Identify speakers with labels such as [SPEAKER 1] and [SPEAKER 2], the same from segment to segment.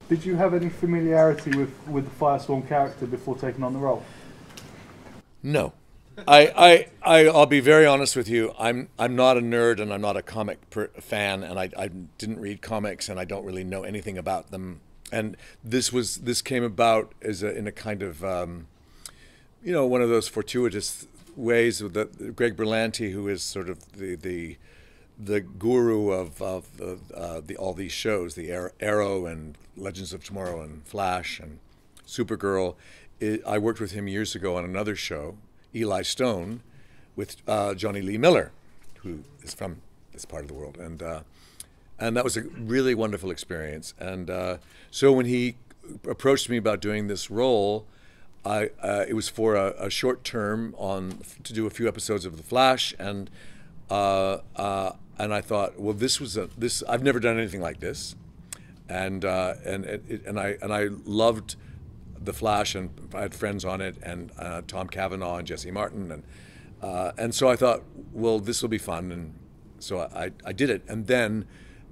[SPEAKER 1] Did you have any familiarity with the Firestorm character before taking on the role?
[SPEAKER 2] No. I'll be very honest with you. I'm not a nerd and I'm not a comic fan, and I didn't read comics and I don't really know anything about them. And this came about in a kind of one of those fortuitous ways that Greg Berlanti, who is sort of the guru of all these shows, the Arrow and Legends of Tomorrow and Flash and Supergirl. I worked with him years ago on another show, Eli Stone, with Johnny Lee Miller, who is from this part of the world, and that was a really wonderful experience. And so when he approached me about doing this role, it was for a short term to do a few episodes of The Flash, and I thought, well, this I've never done anything like this, and I loved The Flash, and I had friends on it, and Tom Cavanaugh and Jesse Martin, and so I thought, well, this will be fun, and so I did it, and then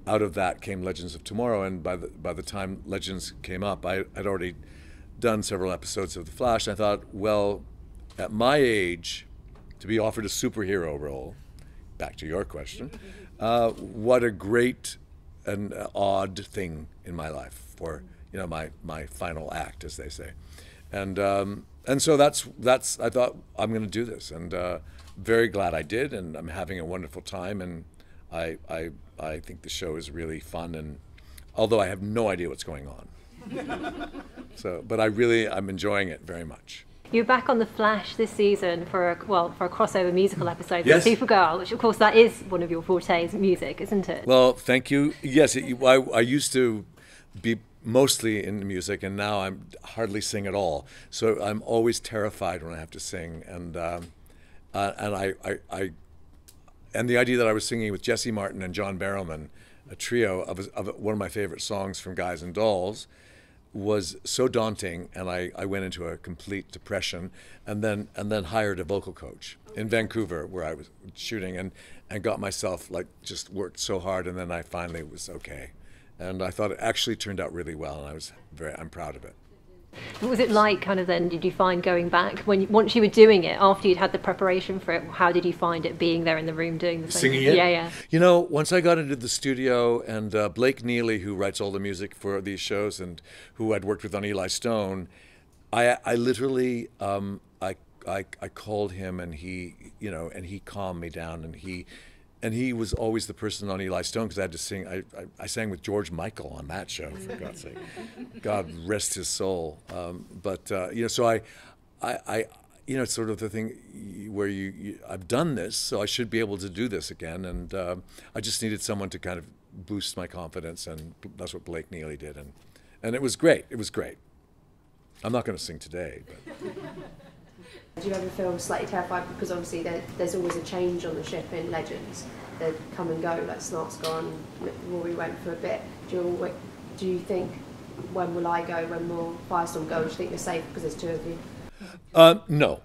[SPEAKER 2] out of that came Legends of Tomorrow, and by the time Legends came up, I'd already done several episodes of The Flash, and I thought, well, at my age, to be offered a superhero role, back to your question, what a great and odd thing in my life for my final act, as they say, and so that's I thought, I'm going to do this, and very glad I did, and I'm having a wonderful time, and I think the show is really fun, and although I have no idea what's going on, but I'm enjoying it very much.
[SPEAKER 3] You're back on The Flash this season for a crossover musical episode
[SPEAKER 2] yes.
[SPEAKER 3] with Supergirl, which of course that is one of your fortes, music, isn't it?
[SPEAKER 2] Well, thank you. Yes, I used to be mostly in music, and now I'm hardly sing at all. So I'm always terrified when I have to sing, and the idea that I was singing with Jesse Martin and John Barrowman, a trio of one of my favorite songs from Guys and Dolls, was so daunting, and I went into a complete depression, and then hired a vocal coach in Vancouver, where I was shooting, and got myself, just worked so hard, and then I finally was okay, and I thought it actually turned out really well, and I'm proud of it.
[SPEAKER 3] What was it like, kind of then, did you find going back, once you were doing it, after you'd had the preparation for it, how did you find it being there in the room doing the thing?
[SPEAKER 2] Singing it?
[SPEAKER 3] Yeah.
[SPEAKER 2] Once I got into the studio, and Blake Neely, who writes all the music for these shows and who I'd worked with on Eli Stone, I literally, I called him, and he calmed me down, and he was always the person on Eli Stone, because I had to sing. I sang with George Michael on that show, for God's sake. God rest his soul. So it's sort of the thing where I've done this, so I should be able to do this again. And I just needed someone to kind of boost my confidence, and that's what Blake Neely did. And it was great. It was great. I'm not going to sing today, but.
[SPEAKER 4] Do you ever feel slightly terrified, because obviously there's always a change on the ship in Legends? They come and go, like Snark's gone, Mick Rory went for a bit. Do you think, when will I go, when will Firestorm go? Do you think you're safe because there's two of you?
[SPEAKER 2] No.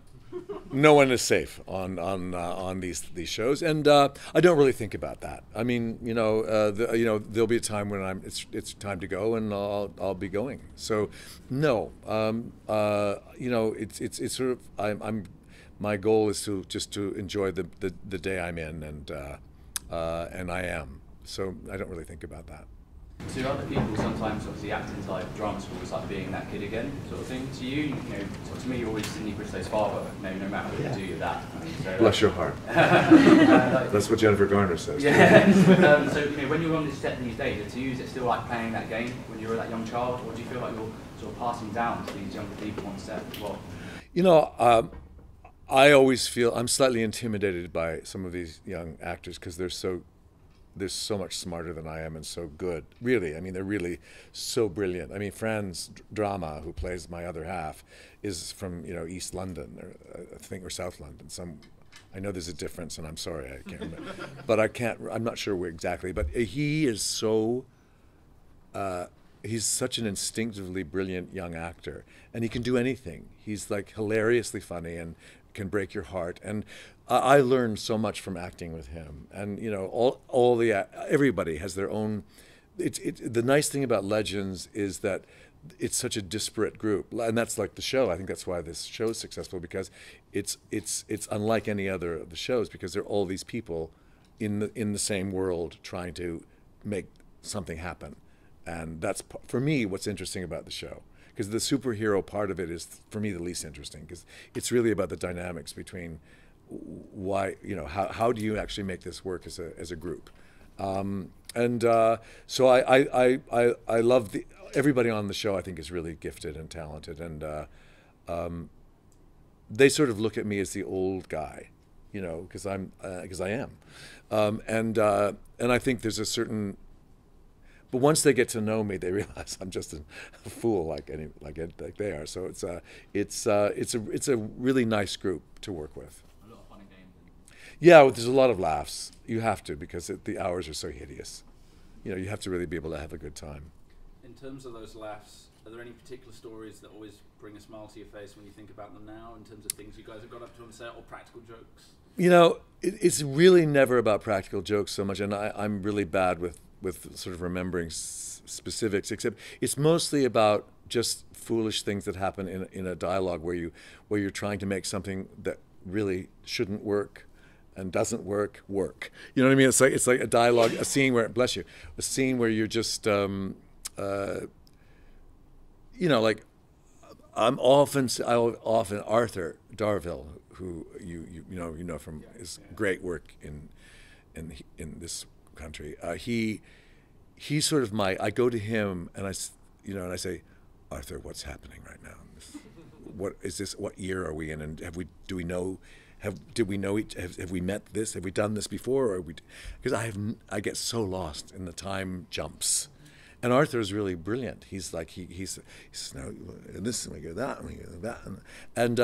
[SPEAKER 2] No one is safe on these shows, and I don't really think about that. I mean, there'll be a time when it's time to go, and I'll be going. So, no, it's sort of my goal is to enjoy the day I'm in, and I am. So I don't really think about that.
[SPEAKER 5] To other people, sometimes obviously acting like drama school is like being that kid again, sort of thing. To you, to me, you're always Sidney Bristow's father. No matter what you do, you're that. So,
[SPEAKER 2] bless your heart. That's what Jennifer Garner says.
[SPEAKER 5] Yeah. So when you're on this set these days, to you, is it still like playing that game when you were that young child, or do you feel like you're sort of passing down to these younger people on set as well?
[SPEAKER 2] I always feel I'm slightly intimidated by some of these young actors, because they're so much smarter than I am, and so good. Really, I mean, they're really so brilliant. I mean, Franz Drameh, who plays my other half, is from East London, or South London. I know there's a difference, and I'm sorry, I can't remember, but I'm not sure where exactly. But he is so. He's such an instinctively brilliant young actor, and he can do anything. He's like hilariously funny and can break your heart, and I learned so much from acting with him. And everybody has their own the nice thing about Legends is that it's such a disparate group, and that's like the show. I think that's why this show is successful, because it's unlike any other of the shows, because they're all these people in the same world trying to make something happen, and that's for me what's interesting about the show. Because the superhero part of it is for me the least interesting, because it's really about the dynamics between why, you know, how do you actually make this work as a group. So I love everybody on the show. I think is really gifted and talented, and they sort of look at me as the old guy, you know, because I am, and I think there's a certain. But once they get to know me, they realize I'm just a fool like they are. So it's a really nice group to work with.
[SPEAKER 5] A lot of fun and games.
[SPEAKER 2] Yeah, there's a lot of laughs. You have to, because the hours are so hideous. You know, you have to really be able to have a good time.
[SPEAKER 6] In terms of those laughs, are there any particular stories that always bring a smile to your face when you think about them now, in terms of things you guys have got up to on set, or practical jokes? You know,
[SPEAKER 2] it's really never about practical jokes so much, and I'm really bad with sort of remembering specifics, except it's mostly about just foolish things that happen in a dialogue where you're trying to make something that really shouldn't work and doesn't work. You know what I mean? It's like a dialogue, a scene where, bless you, a scene where you're just you know, like I'm often Arthur Darvill, who you know from his great work in this country. He's sort of I go to him and I say, Arthur, what's happening right now? What is this? What year are we in? And have we met this? Have we done this before? Or because I get so lost in the time jumps. And Arthur is really brilliant. He's like he's no, this and we go that and we go that, and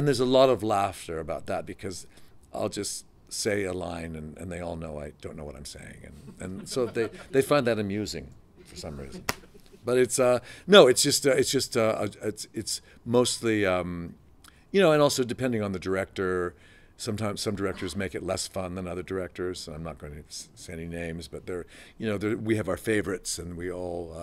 [SPEAKER 2] there's a lot of laughter about that, because I'll just say a line and they all know I don't know what I'm saying, and so they find that amusing for some reason. But it's mostly you know, and also depending on the director. Sometimes some directors make it less fun than other directors. I'm not going to say any names, but we have our favorites, and we all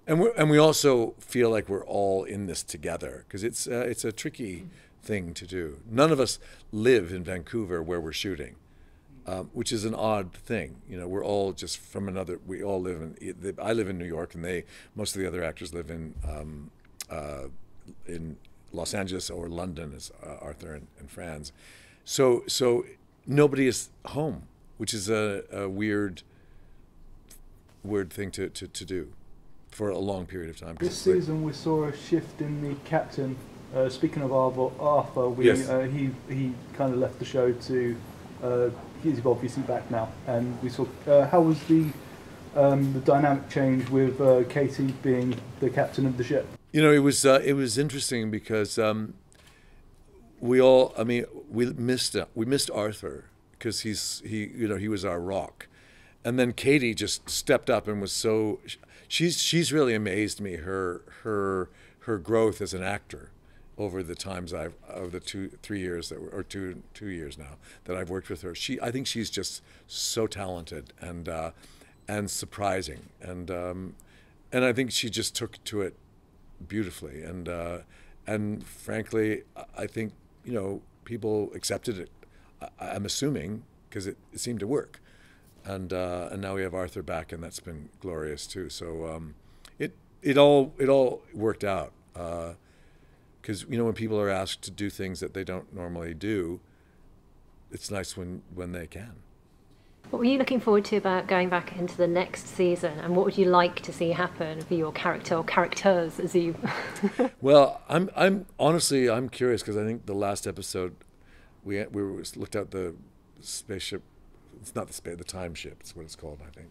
[SPEAKER 2] and we also feel like we're all in this together, because it's a tricky thing to do. None of us live in Vancouver where we're shooting, which is an odd thing. You know, we're all just from another. We all live in. I live in New York, and most of the other actors live in Los Angeles or London, as Arthur and Franz. So nobody is home, which is a weird thing to do for a long period of time.
[SPEAKER 1] This season we saw a shift in the captain. Speaking of Arthur,
[SPEAKER 2] yes.
[SPEAKER 1] He kind of left the show to. He's obviously back now, and we saw. How was the dynamic change with Caity being the captain of the ship?
[SPEAKER 2] You know, it was interesting because we missed Arthur, because he was our rock, and then Caity just stepped up and was so. She's really amazed me, her growth as an actor over the times of the 2 years or 2 years now that I've worked with her. I think she's just so talented and surprising, and I think she just took to it beautifully, and frankly, I think, you know, people accepted it. I'm assuming because it seemed to work, and now we have Arthur back, and that's been glorious too. So it all worked out, because you know, when people are asked to do things that they don't normally do, it's nice when they can.
[SPEAKER 3] What were you looking forward to about going back into the next season, and what would you like to see happen for your character or characters as you?
[SPEAKER 2] Well, I'm honestly curious, because I think the last episode we looked at the spaceship. It's not the time ship. It's what it's called, I think.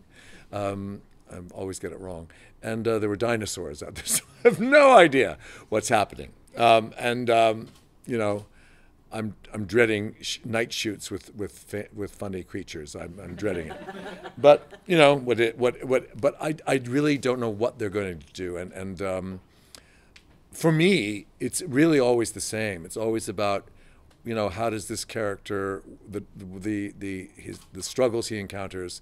[SPEAKER 2] I always get it wrong. And there were dinosaurs out there, so I have no idea what's happening. You know, I'm dreading night shoots with funny creatures. I'm dreading it. But you know but I really don't know what they're going to do. And for me, it's really always the same. It's always about, you know, how does this character, the struggles he encounters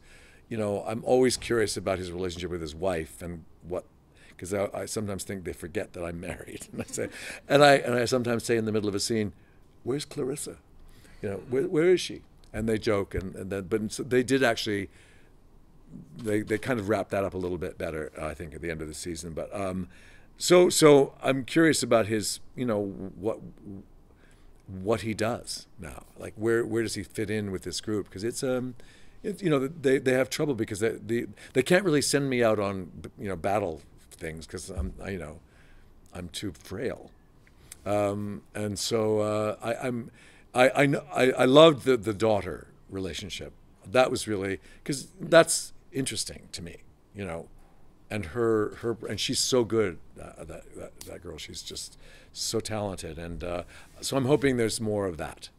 [SPEAKER 2] you know, I'm always curious about his relationship with his wife and what, because I sometimes think they forget that I'm married, and I say, and I sometimes say in the middle of a scene, "Where's Clarissa? You know, where is she?" And they joke, and then, but so they did actually. They kind of wrapped that up a little bit better, I think, at the end of the season. But so I'm curious about his, you know, what he does now. Like where does he fit in with this group? Because it's you know, they have trouble because they can't really send me out on, you know, battle things because I'm too frail. And so I loved the daughter relationship. That was really, because that's interesting to me, you know, and and she's so good, that girl. She's just so talented, and so I'm hoping there's more of that.